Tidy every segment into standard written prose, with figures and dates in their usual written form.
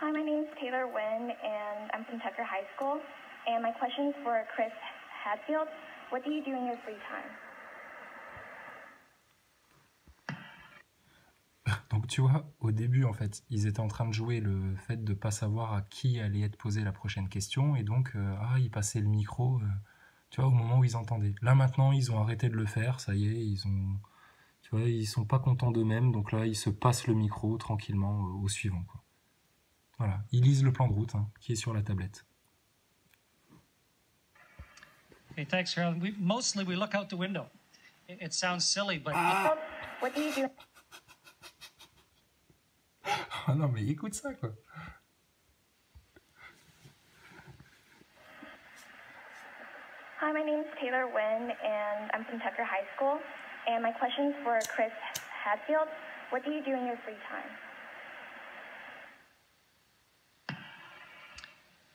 Hi, my name's Taylor Wynn, and I'm from Tucker High School. And my question's for Chris Hadfield. What do you do in your free time? Donc tu vois, au début, en fait, ils étaient en train de jouer le fait de pas savoir à qui allait être posée la prochaine question, et donc, ils passaient le micro, tu vois, au moment où ils entendaient. Là, maintenant, ils ont arrêté de le faire, ça y est, tu vois, ils sont pas contents d'eux-mêmes, donc là, ils se passent le micro tranquillement au suivant, quoi. Voilà, ils lisent le plan de route, hein, qui est sur la tablette. Hey, thanks, Carolyn. Mostly we look out the window. It sounds silly, but... What do you do? Ah non, mais écoute ça, quoi. Hi, my name's Taylor Wynn, and I'm from Tucker High School. And my question's for Chris Hadfield. What do you do in your free time?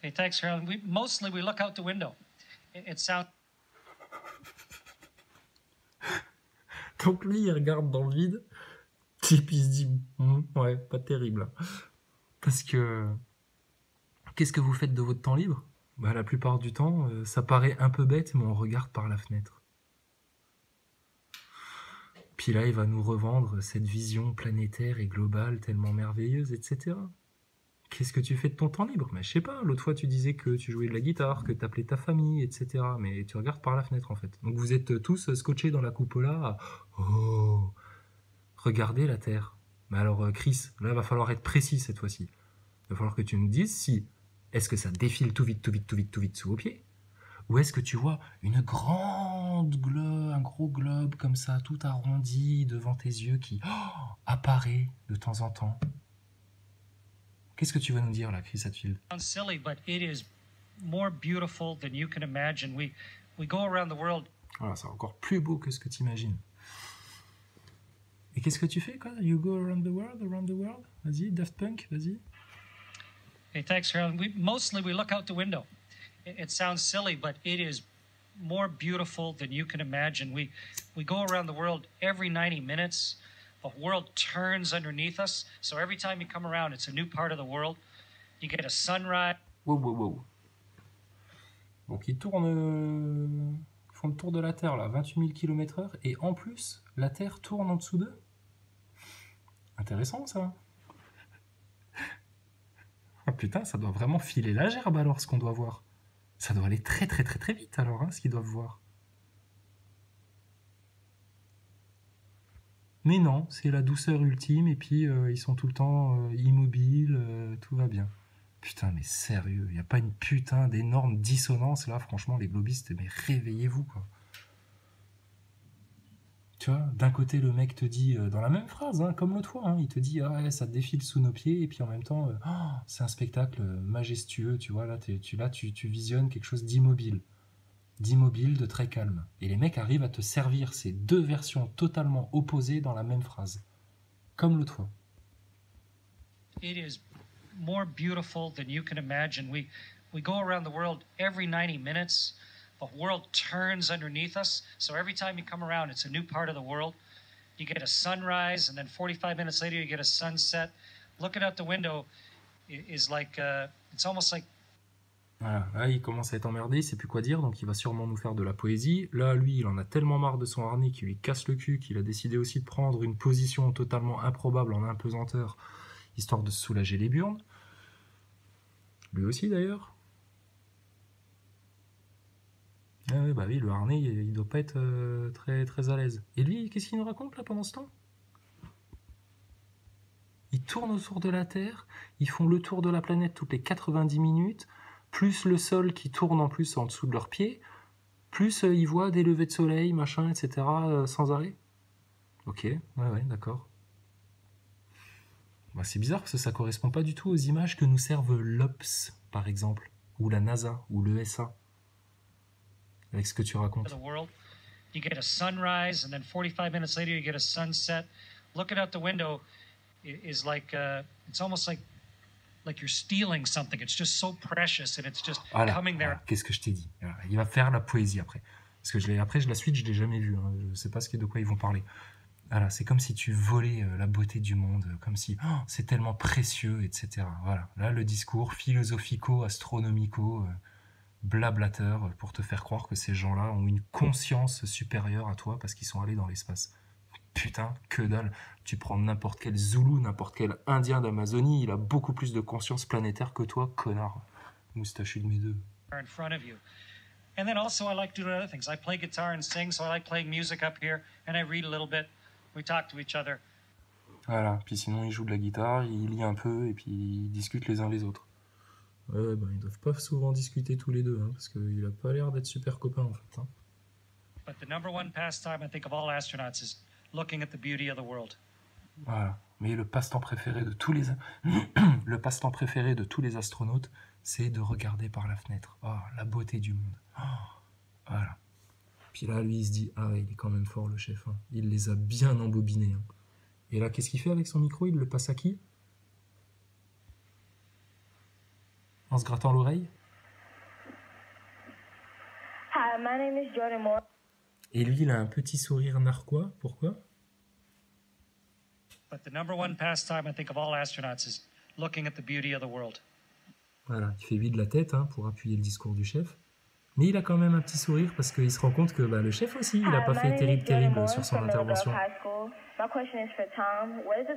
Hey, thanks, Carolyn. Mostly we look out the window. It sounds... Donc lui, il regarde dans le vide, et puis il se dit, ouais, pas terrible. Parce que, qu'est-ce que vous faites de votre temps libre? Bah, la plupart du temps, ça paraît un peu bête, mais on regarde par la fenêtre. Puis là, il va nous revendre cette vision planétaire et globale tellement merveilleuse, etc. Qu'est-ce que tu fais de ton temps libre? Mais je sais pas, l'autre fois tu disais que tu jouais de la guitare, que tu appelais ta famille, etc. Mais tu regardes par la fenêtre en fait. Donc vous êtes tous scotchés dans la cupola. Oh, regardez la Terre. Mais alors Chris, là va falloir être précis cette fois-ci. Il va falloir que tu nous dises si est-ce que ça défile tout vite, tout vite, tout vite, tout vite sous vos pieds, ou est-ce que tu vois un gros globe comme ça, tout arrondi devant tes yeux qui apparaît de temps en temps. Qu'est-ce que tu vas nous dire là, Chris Hadfield? Sounds silly, but it is more beautiful than you can imagine. We go around the world. Voilà, c'est encore plus beau que ce que tu imagines. Et qu'est-ce que tu fais, quoi? You go around the world? Vas-y, Daft Punk, vas-y. Hey, thanks, Carolyn. Mostly we look out the window. It sounds silly, but it is more beautiful than you can imagine. We go around the world every 90 minutes. The world turns underneath us, so every time you come around, it's a new part of the world. You get a sunrise. Wow. Donc ils font le tour de la Terre, là, 28 000 km/h, et en plus, la Terre tourne en dessous d'eux. Intéressant, ça. Ah putain, ça doit vraiment filer la gerbe, alors, ce qu'on doit voir. Ça doit aller très très très très vite, alors, hein, ce qu'ils doivent voir. Mais non, c'est la douceur ultime, et puis ils sont tout le temps immobiles, tout va bien. Putain, mais sérieux, il n'y a pas une putain d'énorme dissonance, là, franchement, les globistes, mais réveillez-vous, quoi. Tu vois, d'un côté, le mec te dit, dans la même phrase, hein, comme l'autre fois, hein, il te dit, ah ouais, ça défile sous nos pieds, et puis en même temps, c'est un spectacle majestueux, tu vois, là, tu visionnes quelque chose d'immobile, de très calme. Et les mecs arrivent à te servir ces deux versions totalement opposées dans la même phrase, comme l'autre fois. It is more beautiful than you can imagine. We go around the world every 90 minutes. The world turns underneath us, so every time you come around, it's a new part of the world. You get a sunrise, and then 45 minutes later, you get a sunset. Looking out the window is like, it's almost like... Voilà, là il commence à être emmerdé, il sait plus quoi dire, donc il va sûrement nous faire de la poésie. Là, lui, il en a tellement marre de son harnais qui lui casse le cul qu'il a décidé aussi de prendre une position totalement improbable en apesanteur, histoire de se soulager les burnes. Lui aussi, d'ailleurs. Ah ouais, bah oui, le harnais, il doit pas être très, très à l'aise. Et lui, qu'est-ce qu'il nous raconte, là, pendant ce temps? Ils tournent autour de la Terre, ils font le tour de la planète toutes les 90 minutes, plus le sol qui tourne en plus en dessous de leurs pieds, plus ils voient des levées de soleil, machin, etc., sans arrêt. Ok, ouais, d'accord. Bah, c'est bizarre parce que ça correspond pas du tout aux images que nous servent l'OPS, par exemple, ou la NASA, ou l'ESA, avec ce que tu racontes. You get a sunrise, and then 45 minutes later, you get a sunset. Looking out the window is like, it's almost like you're stealing something. It's just so precious, and it's just coming there. Voilà. Qu'est-ce que je t'ai dit? Voilà. Il va faire la poésie après. Parce que après, la suite, je l'ai jamais vue. Hein. Je sais pas de quoi ils vont parler. Voilà, c'est comme si tu volais la beauté du monde, comme si oh, c'est tellement précieux, etc. Voilà, là le discours philosophico-astronomico, blablateur, pour te faire croire que ces gens-là ont une conscience supérieure à toi parce qu'ils sont allés dans l'espace. Putain, que dalle. Tu prends n'importe quel Zoulou, n'importe quel Indien d'Amazonie, il a beaucoup plus de conscience planétaire que toi, connard. Moustachu de mes deux. In front of you. And then also I like doing other things. I play guitar and sing, so I like playing music up here, and I read a little bit. We talk to each other. Voilà, puis sinon il joue de la guitare, il lit un peu, et puis ils discutent les uns les autres. Ouais, ben ils doivent pas souvent discuter tous les deux, hein, parce qu'il a pas l'air d'être super copain en fait. Hein. But the number one pastime I think of all astronauts is looking at the beauty of the world. Voilà. Mais le passe-temps préféré de tous les le passe-temps préféré de tous les astronautes, c'est de regarder par la fenêtre. Oh, la beauté du monde. Oh, voilà. Puis là, lui, il se dit ah, il est quand même fort le chef. Hein. Il les a bien embobinés. Hein. Et là, qu'est-ce qu'il fait avec son micro? Il le passe à qui? En se grattant l'oreille? Hi, my name is Jordan Moore. Et lui, il a un petit sourire narquois. Pourquoi? But the number one pastime I think of all astronauts is looking at the beauty of the world. Voilà, il fait oui de la tête hein, pour appuyer le discours du chef. Mais il a quand même un petit sourire parce qu'il se rend compte que bah, le chef aussi, il n'a pas fait terrible sur son intervention.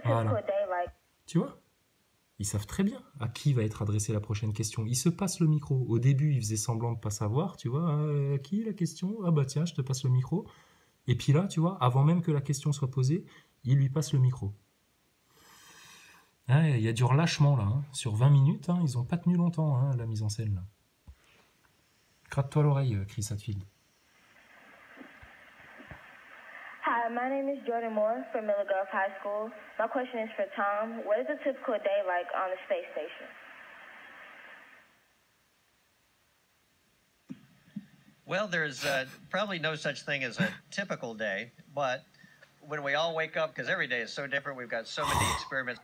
Voilà. Tu vois? Ils savent très bien à qui va être adressée la prochaine question. Ils se passent le micro. Au début, ils faisaient semblant de pas savoir, tu vois. À qui la question? Ah bah tiens, je te passe le micro. Et puis là, tu vois, avant même que la question soit posée, il lui passe le micro. Ah, il y a du relâchement là. Hein. Sur 20 minutes, hein, ils n'ont pas tenu longtemps hein, la mise en scène là. Gratte-toi l'oreille, Chris Hadfield. Hi, my name is Jordan Moore from Miller Gulf High School. My question is for Tom. What is a typical day like on the space station? Well, there's probably no such thing as a typical day, but when we all wake up, because every day is so different, we've got so many experiments.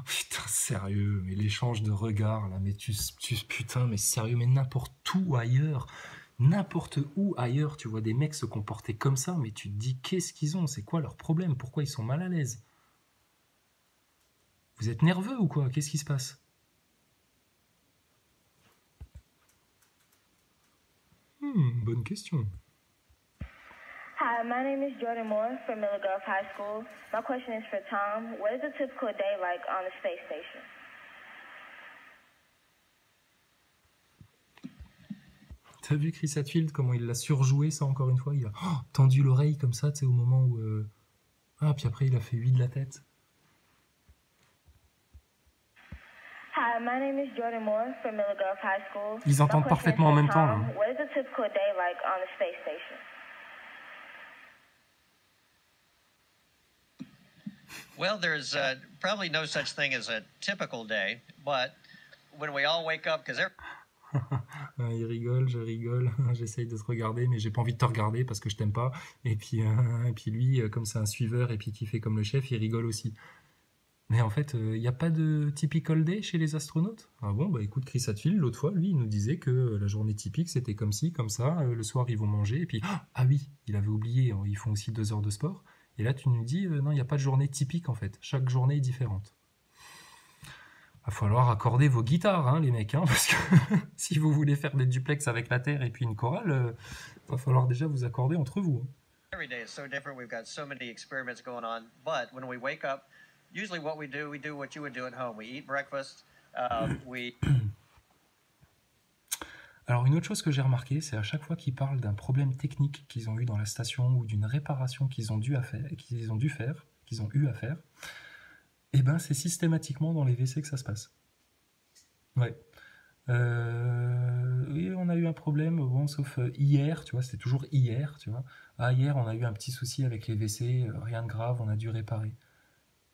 Putain, sérieux, mais l'échange de regards, là, mais putain, mais sérieux, mais n'importe où ailleurs, tu vois des mecs se comporter comme ça, mais tu te dis, qu'est-ce qu'ils ont? C'est quoi leur problème? Pourquoi ils sont mal à l'aise? Vous êtes nerveux ou quoi? Qu'est-ce qui se passe? Bonne question. Hi, my name is Jordan Moore from Miller Gulf High School. My question is for Tom. What is a typical day like on the space station? T'as vu Chris Hadfield, comment il l'a surjoué ça encore une fois? Il a tendu l'oreille comme ça, tu sais, au moment où... Ah, puis après il a fait oui de la tête. Hi, my name is Jordan Moore from Miller Gulf High School. Ils entendent parfaitement en même temps. Là. What is a typical day like on the space station? Well, there's probably no such thing as a typical day, but when we all wake up, because il rigole, je rigole, j'essaye de te regarder, mais j'ai pas envie de te regarder parce que je t'aime pas. Et puis lui, comme c'est un suiveur et puis qui fait comme le chef, il rigole aussi. Mais en fait, il n'y a pas de typical day chez les astronautes? Ah bon, bah écoute, Chris Hadfield, l'autre fois, lui, il nous disait que la journée typique, c'était comme ci, comme ça, le soir, ils vont manger, et puis, ah oui, il avait oublié, ils font aussi 2 heures de sport. Et là, tu nous dis, non, il n'y a pas de journée typique, en fait. Chaque journée est différente. Va falloir accorder vos guitares, hein, les mecs, hein, parce que si vous voulez faire des duplex avec la Terre et puis une chorale, va falloir déjà vous accorder entre vous. Every day is so different. We've got so many experiments going on. But when we wake up, usually what we do what you would do at home. We eat breakfast. Alors une autre chose que j'ai remarqué, c'est à chaque fois qu'ils parlent d'un problème technique qu'ils ont eu dans la station ou d'une réparation qu'ils ont eu à faire, et ben c'est systématiquement dans les WC que ça se passe. Ouais. Oui, on a eu un problème, bon, sauf hier, tu vois, c'était toujours hier, tu vois. Ah, hier, on a eu un petit souci avec les WC, rien de grave, on a dû réparer.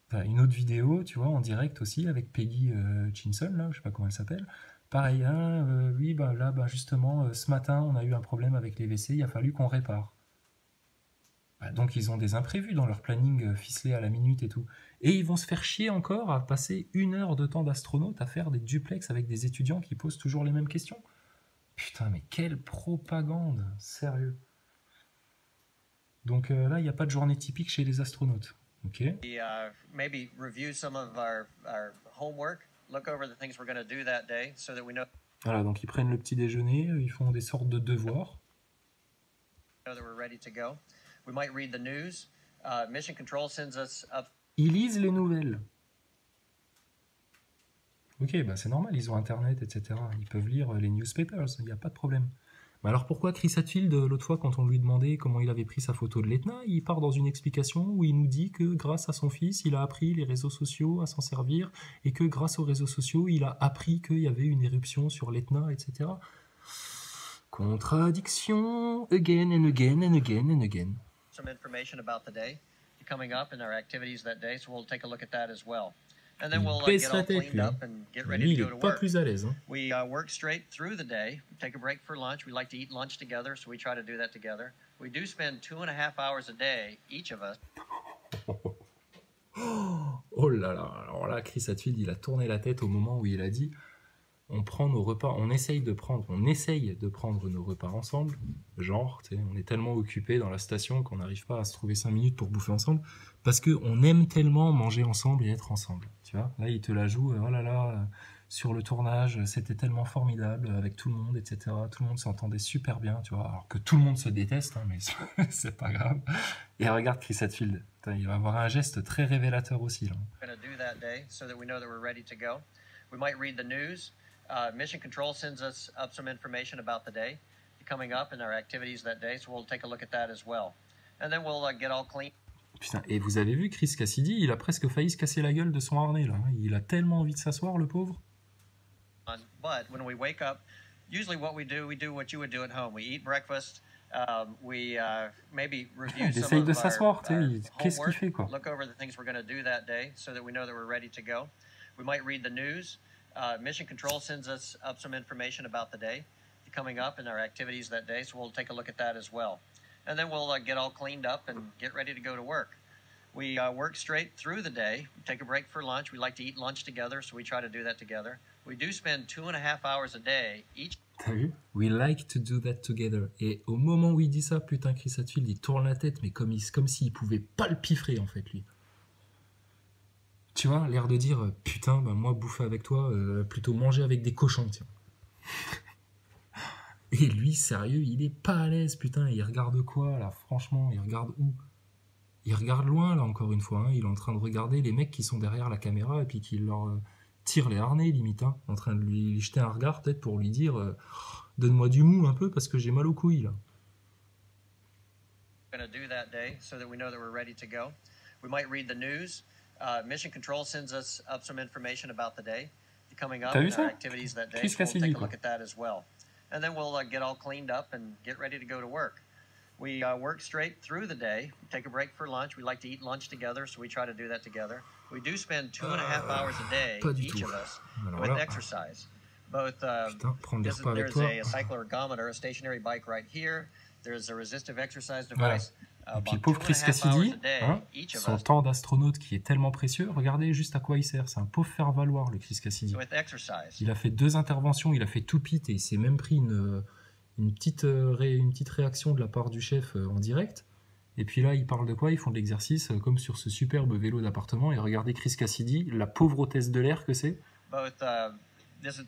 Enfin, une autre vidéo, tu vois, en direct aussi, avec Peggy Chinson, là, je sais pas comment elle s'appelle. Pareil, hein, oui, bah, là, bah, justement, ce matin, on a eu un problème avec les WC, il a fallu qu'on répare. Bah, donc, ils ont des imprévus dans leur planning ficelé à la minute et tout. Et ils vont se faire chier encore à passer 1 heure de temps d'astronaute à faire des duplex avec des étudiants qui posent toujours les mêmes questions. Putain, mais quelle propagande, sérieux. Donc là, il n'y a pas de journée typique chez les astronautes. Ok. We maybe review some of our homework, look over the things we're going to do that day so that we know Voilà, donc ils prennent le petit déjeuner, ils font des sortes de devoirs. that we're ready to go. We might read the news. Mission Control sends us up. Ils lisent les nouvelles. Ok, bah c'est normal, ils ont Internet, etc. Ils peuvent lire les newspapers, il n'y a pas de problème. Mais alors pourquoi Chris Hadfield, l'autre fois, quand on lui demandait comment il avait pris sa photo de l'Etna, il part dans une explication où il nous dit que grâce à son fils, il a appris les réseaux sociaux à s'en servir, et que grâce aux réseaux sociaux, il a appris qu'il y avait une éruption sur l'Etna, etc. Contradiction, again and again and again and again. Some information about the day coming up and our activities that day, so we'll take a look at that as well. And then we'll baisse get la all tête, cleaned lui. up and get ready Lui, il to go est to pas work. plus à l'aise. Hein. We work straight through the day. We take a break for lunch. We like to eat lunch together, so we try to do that together. We do spend 2.5 hours a day, each of us. Oh là là, alors là, Chris Hadfield, il a tourné la tête au moment où il a dit on prend nos repas, on essaye de prendre nos repas ensemble. Genre, tu sais, on est tellement occupé dans la station qu'on n'arrive pas à se trouver 5 minutes pour bouffer ensemble parce qu'on aime tellement manger ensemble et être ensemble. Tu vois, là, il te la joue, oh là là, sur le tournage, c'était tellement formidable avec tout le monde, etc. Tout le monde s'entendait super bien, tu vois, alors que tout le monde se déteste, hein, mais c'est pas grave. Et regarde Chris Hadfield, putain, il va avoir un geste très révélateur aussi, là. We're going to do that day so that we know that we're ready to go. We might read the news. Mission Control sends us up some information about the day coming up and our activities that day, so we'll take a look at that as well. And then we'll get all clean. Putain, et vous avez vu Chris Cassidy, il a presque failli se casser la gueule de son harnais, là. Il a tellement envie de s'asseoir, le pauvre. But when we wake up, usually what we do what you would do at home. We eat breakfast. We maybe review Il some essaye of de s'asseoir, tu our sais, qu'est-ce qu'il homework, fait, quoi. look over the things we're going to do that day so that we know that we're ready to go. We might read the news. Mission Control sends us up some information about the day coming up and our activities that day, so we'll take a look at that as well. And then we'll get all cleaned up and get ready to go to work. We work straight through the day. We take a break for lunch. We like to eat lunch together, so we try to do that together. We do spend 2.5 hours a day each. T'as vu? We like to do that together. Et au moment où il dit ça, putain, Chris Hadfield, il tourne la tête, mais comme s'il pouvait pas le piffrer, en fait, lui. Tu vois, l'air de dire, putain, bah, moi, bouffer avec toi, plutôt manger avec des cochons, tiens. Et lui, sérieux, il est pas à l'aise, putain. Il regarde quoi, là? Franchement, il regarde où? Il regarde loin, là, encore une fois. Hein. Il est en train de regarder les mecs qui sont derrière la caméra et puis qui leur tirent les harnais, limite. Hein. En train de lui jeter un regard, peut-être, pour lui dire donne-moi du mou un peu parce que j'ai mal aux couilles, là. We're going to do that day so that we know that we're ready to go. We might read the news. Mission Control sends us up some information about the day coming up T'as vu and ça? our activities that day, Chris so we'll Cassidy, take a quoi. look at that as well. And then we'll get all cleaned up and get ready to go to work. We work straight through the day. We take a break for lunch. We like to eat lunch together, so we try to do that together. We do spend 2.5 hours a day, pas du each tout. of us, Alors with là, exercise. Both putain, prendre des repas avec there's toi. a cycloergometer, a stationary bike right here. There's a resistive exercise Voilà. device. Et puis le About pauvre Chris 2.5 hours Cassidy, a day, hein, each of son us, temps d'astronaute qui est tellement précieux, regardez juste à quoi il sert. C'est un pauvre faire-valoir, le Chris Cassidy. with exercise. Il a fait 2 interventions, il a fait tout pit et il s'est même pris une petite réaction de la part du chef en direct. Et puis là, il parle de quoi? Ils font de l'exercice comme sur ce superbe vélo d'appartement. Et regardez Chris Cassidy, la pauvre hôtesse de l'air que c'est. Both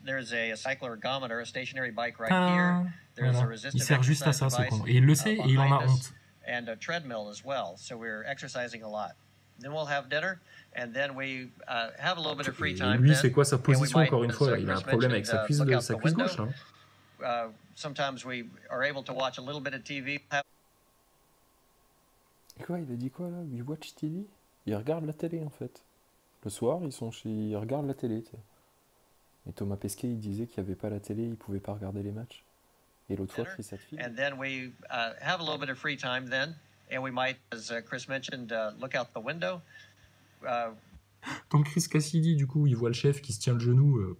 there's a cycloergometer, a stationary bike right Ah, here. There's voilà. a resistive Il sert juste à ça, exercise ce con. device, Et il le sait et il en a behind us, honte. and a treadmill as well. So we're exercising a lot. Then we'll have dinner, and then we have a little bit of free Et time. lui, then, c'est quoi sa and we position, might, encore une as, fois là? Il a un Chris problème avec mentioned, sa cuisse, look out the gauche. window. Là. Sometimes we are able to watch a little bit of TV. Quoi, il a dit quoi là? We watch TV? Il regarde la télé en fait. Le soir, ils regardent la télé. T'sais. Et Thomas Pesquet, il disait qu'il n'y avait pas la télé, il pouvait pas regarder les matchs. Et l'autre fois, Chris Hadfield. And then we have a little bit of free time then, and we might, as Chris mentioned, look out the window. Donc Chris Cassidy, du coup, il voit le chef qui se tient le genou.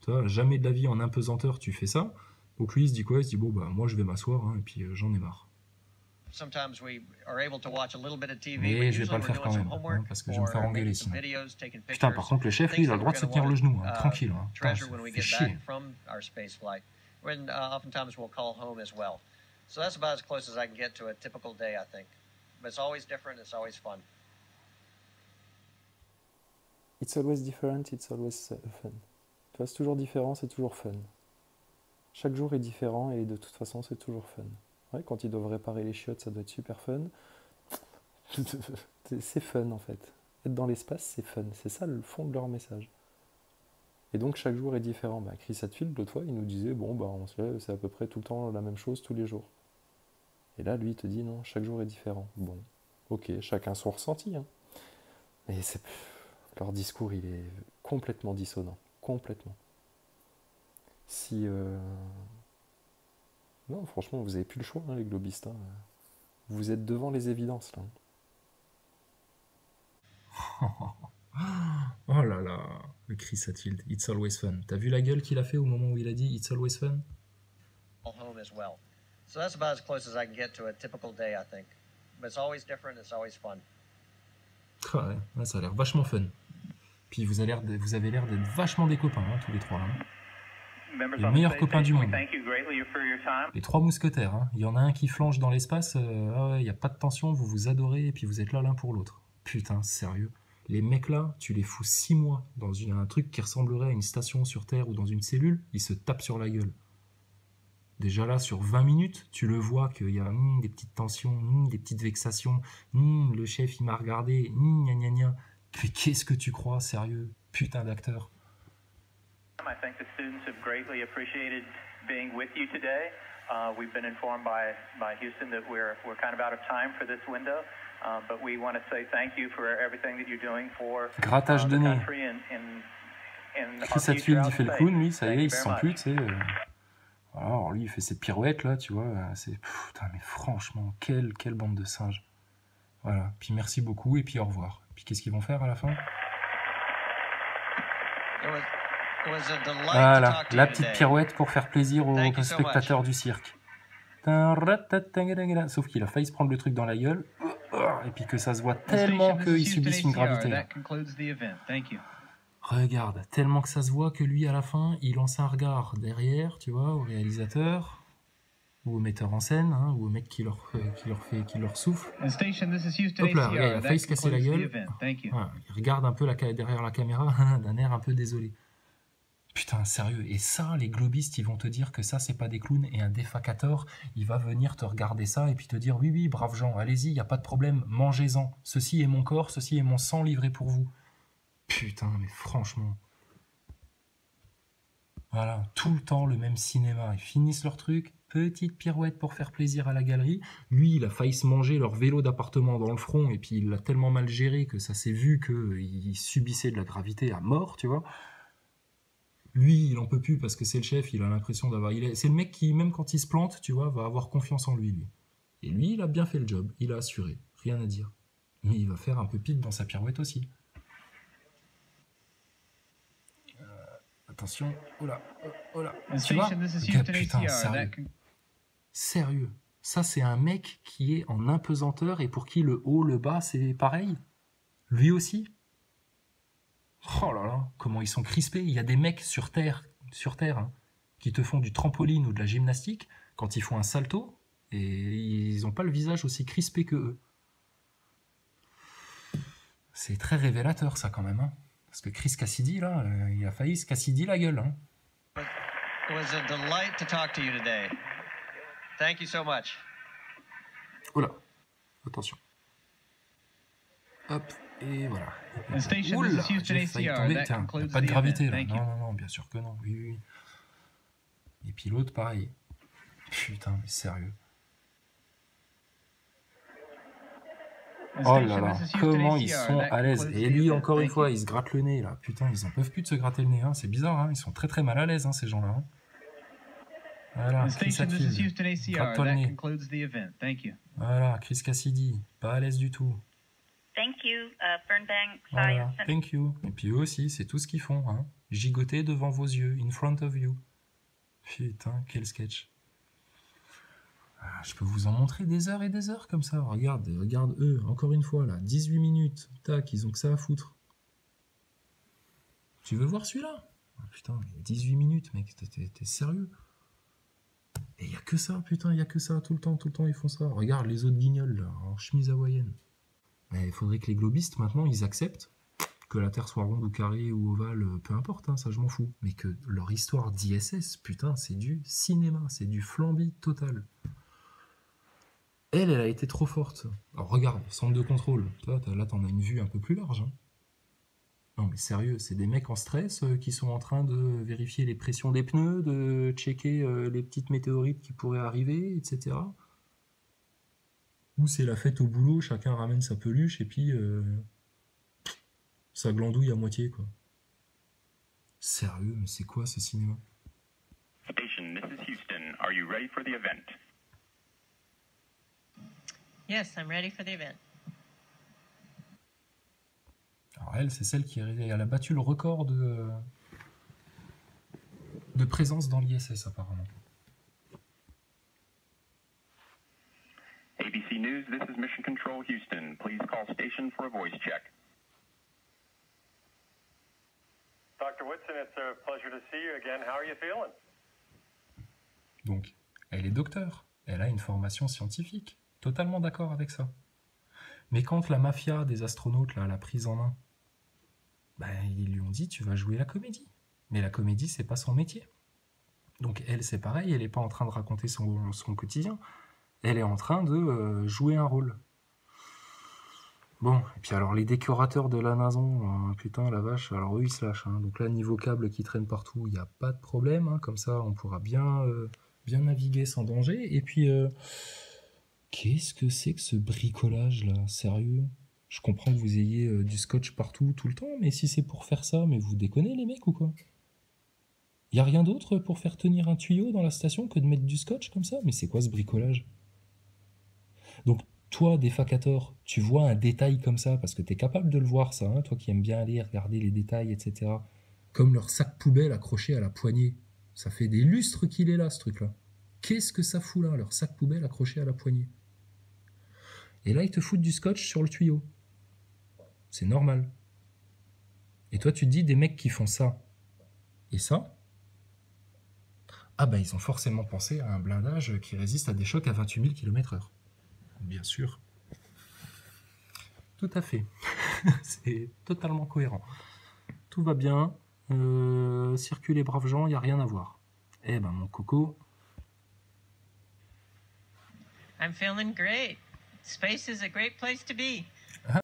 Tu vois, jamais de la vie en impesanteur, tu fais ça. Donc lui, il se dit quoi? Il se dit bon, bah moi je vais m'asseoir, hein, et puis j'en ai marre. Sometimes we are able to watch a little bit of TV. Mais je vais pas le faire quand même, hein, parce que je vais me faire engueuler sinon. Putain, par contre, le chef, lui, il a le droit de se tenir le genou, hein, tranquille. Hein. Putain, ça fait chier. When oftentimes we'll call home as well. So that's about as close as I can get to a typical day, I think. But it's always different, it's always fun. It's always different, it's always fun. Tu vois, c'est toujours différent, c'est toujours fun. Chaque jour est différent et de toute façon, c'est toujours fun. Ouais, quand ils doivent réparer les chiottes, ça doit être super fun. C'est fun en fait. Être dans l'espace, c'est fun. C'est ça le fond de leur message. Et donc chaque jour est différent. Bah, Chris Hadfield, l'autre fois, il nous disait, bon, bah, on se lève, c'est à peu près tout le temps la même chose tous les jours. Et là, lui, il te dit, non, chaque jour est différent. Bon, ok, chacun son ressenti. Hein. Mais leur discours, il est complètement dissonant. Complètement. Si... Non, franchement, vous n'avez plus le choix, hein, les globistes. Hein. Vous êtes devant les évidences, là. Oh là là, le Chris Hadfield, It's Always Fun. T'as vu la gueule qu'il a fait au moment où il a dit It's Always Fun? Home as well. So that's about as close as I can get to a typical day, I think. But it's always different, it's always fun. Ah ouais, ça a l'air vachement fun. Puis vous avez l'air d'être vachement des copains, hein, tous les trois. Hein. Les meilleurs copains du monde. Les trois mousquetaires. Hein. Il y en a un qui flanche dans l'espace, il n'y a pas de tension, vous vous adorez et puis vous êtes là l'un pour l'autre. Putain, sérieux. Les mecs là, tu les fous 6 mois dans un truc qui ressemblerait à une station sur Terre ou dans une cellule, ils se tapent sur la gueule. Déjà là, sur 20 minutes, tu le vois qu'il y a des petites tensions, des petites vexations, le chef il m'a regardé, gna gna gna. Mais qu'est-ce que tu crois, sérieux? Putain d'acteur. I think the students have greatly appreciated being with you today. We've been informed by Houston that we're kind of out of time for this window, but we want to say thank you for everything that you're doing for Grattage de the nez. country and our Chris future Hadfield, out il fait in le space. clown, lui, ça y Thank est, you il se very sent much. plus, tu sais. Alors lui, il fait ses pirouettes, là, tu vois. C'est... Putain, mais franchement, quelle bande de singes. Voilà, puis merci beaucoup, et puis au revoir. Puis qu'est-ce qu'ils vont faire à la fin? It was a delight to Voilà, talk to la you petite today. pirouette pour faire plaisir aux Thank you so spectateurs du cirque. Sauf qu'il a failli se prendre le truc dans la gueule, et puis que ça se voit tellement qu'ils subissent une gravité. Là. Regarde, tellement que ça se voit que lui, à la fin, il lance un regard derrière, tu vois, au réalisateur, ou au metteur en scène, hein, ou au mec qui leur souffle. Hop là, regarde, il a failli se casser la gueule. Voilà, il regarde un peu derrière la caméra, d'un air un peu désolé. Putain, sérieux. Et ça, les globistes, ils vont te dire que ça, c'est pas des clowns. Et un défacator, il va venir te regarder ça et puis te dire, oui, braves gens, allez-y, il n'y a pas de problème, mangez-en. Ceci est mon corps, ceci est mon sang livré pour vous. Putain, mais franchement. Voilà, tout le temps le même cinéma. Ils finissent leur truc, petite pirouette pour faire plaisir à la galerie. Lui, il a failli se manger leur vélo d'appartement dans le front et puis il l'a tellement mal géré que ça s'est vu qu'il subissait de la gravité à mort, tu vois. Lui, il en peut plus parce que c'est le chef, il a l'impression d'avoir... C'est le mec qui, même quand il se plante, tu vois, va avoir confiance en lui. Et lui, il a bien fait le job, il a assuré, rien à dire. Mais il va faire un peu pite dans sa pirouette aussi. Attention, oh là. Tu vois? Putain, sérieux. Sérieux. Ça, c'est un mec qui est en impesanteur et pour qui le haut, le bas, c'est pareil. Lui aussi. Oh là là, comment ils sont crispés. Il y a des mecs sur Terre hein, qui te font du trampoline ou de la gymnastique quand ils font un salto et ils n'ont pas le visage aussi crispé que eux. C'est très révélateur ça quand même. Hein. Parce que Chris Cassidy, là, il a failli se Cassidy la gueule. Hein. It was a delight to talk to you today. Thank you so much. Oula, attention. Hop, et voilà. Oula, j'ai failli tomber. Tiens, pas de gravité là. Non, bien sûr que non. Oui. Et puis l'autre, pareil. Putain, mais sérieux. Oh là là, comment ils sont à l'aise. Et lui, encore une fois, il se gratte le nez là. Putain, ils en peuvent plus de se gratter le nez. Hein. C'est bizarre, hein. Ils sont très très mal à l'aise, hein, ces gens-là. Hein. Voilà, Chris Hadfield, gratte-toi le nez. Voilà, Chris Cassidy, pas à l'aise du tout. Thank you, Fernbang, Voilà, thank you. Et puis eux aussi, c'est tout ce qu'ils font. Hein. Gigoter devant vos yeux, in front of you. Putain, quel sketch. Ah, je peux vous en montrer des heures et des heures comme ça. Regarde eux, encore une fois là, 18 minutes. Tac, ils ont que ça à foutre. Tu veux voir celui-là? Ah, putain, 18 minutes, mec, t'es sérieux? Et il n'y a que ça, putain, il n'y a que ça, tout le temps, ils font ça. Regarde les autres guignols, là, en chemise hawaïenne. Mais il faudrait que les globistes, maintenant, ils acceptent que la Terre soit ronde ou carrée ou ovale, peu importe, hein, ça je m'en fous. Mais que leur histoire d'ISS, putain, c'est du cinéma, c'est du flambi total. Elle a été trop forte. Alors regarde, centre de contrôle, toi, là t'en as une vue un peu plus large. Hein. Non mais sérieux, c'est des mecs en stress qui sont en train de vérifier les pressions des pneus, de checker les petites météorites qui pourraient arriver, etc. Ou c'est la fête au boulot, chacun ramène sa peluche et puis ça glandouille à moitié, quoi. Sérieux, mais c'est quoi ce cinéma? Station, this is Houston. Are you ready for the event? Yes, I'm ready for the event. Alors elle, c'est celle elle a battu le record de présence dans l'ISS, apparemment. ABC News, this is Mission Control Houston. Please call station for a voice check. Dr. Whitson, it's a pleasure to see you again. How are you feeling? Donc, elle est docteur. Elle a une formation scientifique. Totalement d'accord avec ça. Mais quand la mafia des astronautes l'a prise en main, ils lui ont dit tu vas jouer la comédie. Mais la comédie, c'est pas son métier. Donc elle, c'est pareil, elle n'est pas en train de raconter son quotidien. Elle est en train de jouer un rôle. Bon, et puis alors les décorateurs de la maison, putain la vache, alors eux ils se lâchent. Hein. Donc là, niveau câble qui traîne partout, il n'y a pas de problème. Hein. Comme ça, on pourra bien naviguer sans danger. Et puis, qu'est-ce que c'est que ce bricolage là? Sérieux? Je comprends que vous ayez du scotch partout, tout le temps, mais si c'est pour faire ça, mais vous déconnez les mecs ou quoi? Y a rien d'autre pour faire tenir un tuyau dans la station que de mettre du scotch comme ça? Mais c'est quoi ce bricolage? Donc toi, défacator, tu vois un détail comme ça, parce que t'es capable de le voir ça, hein, toi qui aimes bien aller regarder les détails, etc. Comme leur sac poubelle accroché à la poignée. Ça fait des lustres qu'il est là, ce truc-là. Qu'est-ce que ça fout là, leur sac poubelle accroché à la poignée? Et là, ils te foutent du scotch sur le tuyau. C'est normal. Et toi, tu te dis, des mecs qui font ça et ça, ils ont forcément pensé à un blindage qui résiste à des chocs à 28 000 km/h. Bien sûr. Tout à fait. C'est totalement cohérent. Tout va bien. Circulez, braves gens, il n'y a rien à voir. Eh ben, mon coco. I'm feeling great. Space is a great place to be.